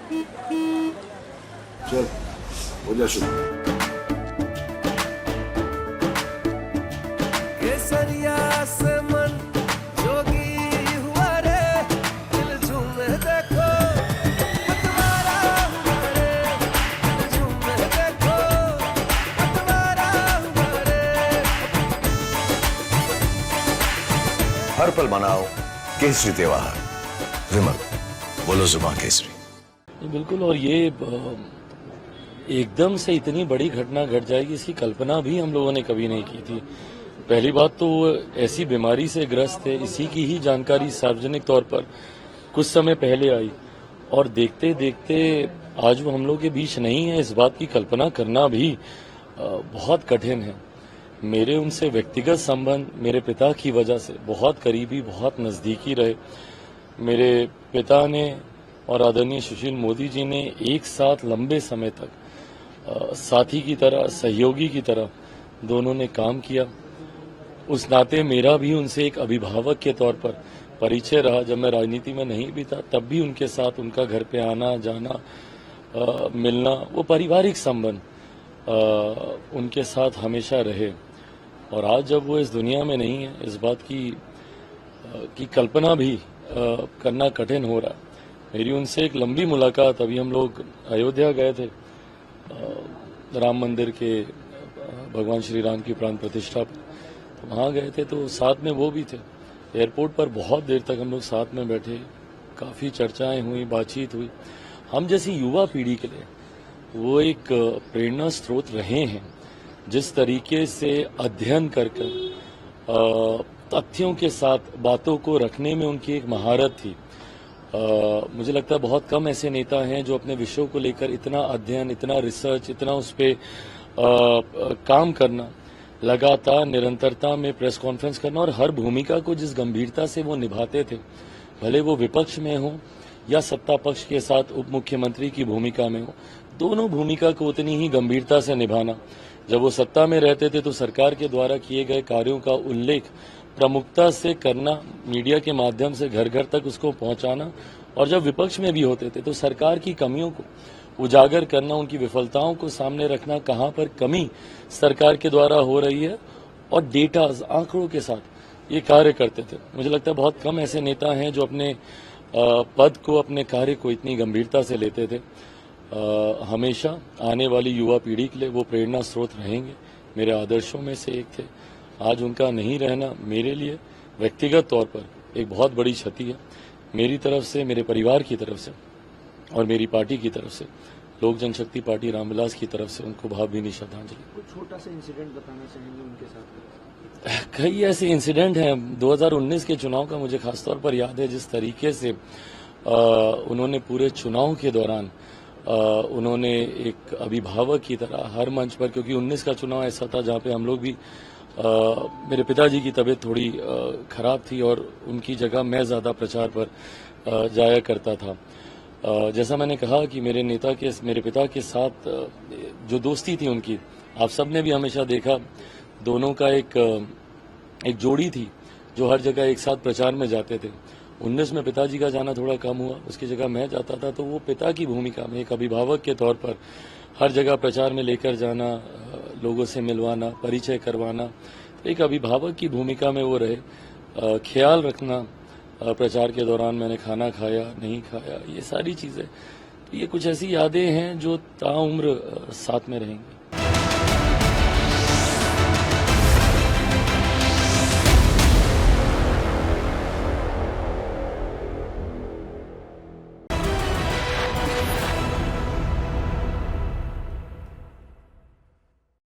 चल हो जा शुरू। केसरिया से मन जोगी हुआ रे, दिल झूमे देखो पतवारा हुआ रे, दिल झूमे देखो पतवारा हुआ रे। हर पल मनाओ केसरी त्योहार। विमल, बोलो जुबान केसरी। बिल्कुल। और ये एकदम से इतनी बड़ी घटना घट जाएगी इसकी कल्पना भी हम लोगों ने कभी नहीं की थी। पहली बात तो वो ऐसी बीमारी से ग्रस्त है, इसी की ही जानकारी सार्वजनिक तौर पर कुछ समय पहले आई और देखते देखते आज वो हम लोग के बीच नहीं है। इस बात की कल्पना करना भी बहुत कठिन है। मेरे उनसे व्यक्तिगत संबंध मेरे पिता की वजह से बहुत करीबी, बहुत नज़दीकी रहे। मेरे पिता ने और आदरणीय सुशील मोदी जी ने एक साथ लंबे समय तक साथी की तरह, सहयोगी की तरह दोनों ने काम किया। उस नाते मेरा भी उनसे एक अभिभावक के तौर पर परिचय रहा। जब मैं राजनीति में नहीं भी था तब भी उनके साथ उनका घर पे आना जाना, मिलना, वो पारिवारिक संबंध उनके साथ हमेशा रहे। और आज जब वो इस दुनिया में नहीं है, इस बात की कल्पना भी करना कठिन हो रहा है। मेरी उनसे एक लंबी मुलाकात, अभी हम लोग अयोध्या गए थे राम मंदिर के भगवान श्री राम की प्राण प्रतिष्ठा पर, तो वहाँ गए थे तो साथ में वो भी थे। एयरपोर्ट पर बहुत देर तक हम लोग साथ में बैठे, काफ़ी चर्चाएं हुई, बातचीत हुई। हम जैसी युवा पीढ़ी के लिए वो एक प्रेरणा स्रोत रहे हैं। जिस तरीके से अध्ययन कर तथ्यों के साथ बातों को रखने में उनकी एक महारत थी। मुझे लगता है बहुत कम ऐसे नेता हैं जो अपने विषयों को लेकर इतना अध्ययन, इतना रिसर्च, इतना उस पर काम करना, लगातार निरंतरता में प्रेस कॉन्फ्रेंस करना और हर भूमिका को जिस गंभीरता से वो निभाते थे, भले वो विपक्ष में हो या सत्ता पक्ष के साथ उप मुख्यमंत्री की भूमिका में हो, दोनों भूमिका को उतनी ही गंभीरता से निभाना। जब वो सत्ता में रहते थे तो सरकार के द्वारा किए गए कार्यों का उल्लेख प्रमुखता से करना, मीडिया के माध्यम से घर घर तक उसको पहुंचाना, और जब विपक्ष में भी होते थे तो सरकार की कमियों को उजागर करना, उनकी विफलताओं को सामने रखना, कहां पर कमी सरकार के द्वारा हो रही है, और डेटा, आंकड़ों के साथ ये कार्य करते थे। मुझे लगता है बहुत कम ऐसे नेता हैं जो अपने पद को, अपने कार्य को इतनी गंभीरता से लेते थे। हमेशा आने वाली युवा पीढ़ी के लिए वो प्रेरणा स्रोत रहेंगे। मेरे आदर्शों में से एक थे। आज उनका नहीं रहना मेरे लिए व्यक्तिगत तौर पर एक बहुत बड़ी क्षति है। मेरी तरफ से, मेरे परिवार की तरफ से और मेरी पार्टी की तरफ से, लोक जनशक्ति पार्टी रामविलास की तरफ से उनको भावभीनी श्रद्धांजलि। कुछ छोटा सा इंसिडेंट बताना चाहेंगे उनके साथ? कई ऐसे इंसिडेंट हैं। 2019 के चुनाव का मुझे खासतौर पर याद है, जिस तरीके से उन्होंने पूरे चुनाव के दौरान उन्होंने एक अभिभावक की तरह हर मंच पर, क्योंकि 19 का चुनाव ऐसा था जहाँ पे हम लोग भी, मेरे पिताजी की तबीयत थोड़ी खराब थी और उनकी जगह मैं ज़्यादा प्रचार पर जाया करता था। जैसा मैंने कहा कि मेरे पिता के साथ जो दोस्ती थी उनकी, आप सब ने भी हमेशा देखा, दोनों का एक जोड़ी थी जो हर जगह एक साथ प्रचार में जाते थे। 19 में पिताजी का जाना थोड़ा कम हुआ, उसकी जगह मैं जाता था, तो वो पिता की भूमिका में एक अभिभावक के तौर पर हर जगह प्रचार में लेकर जाना, लोगों से मिलवाना, परिचय करवाना, एक अभिभावक की भूमिका में वो रहे। ख्याल रखना प्रचार के दौरान, मैंने खाना खाया नहीं खाया, ये सारी चीज़ें, ये कुछ ऐसी यादें हैं जो ताउम्र साथ में रहेंगी।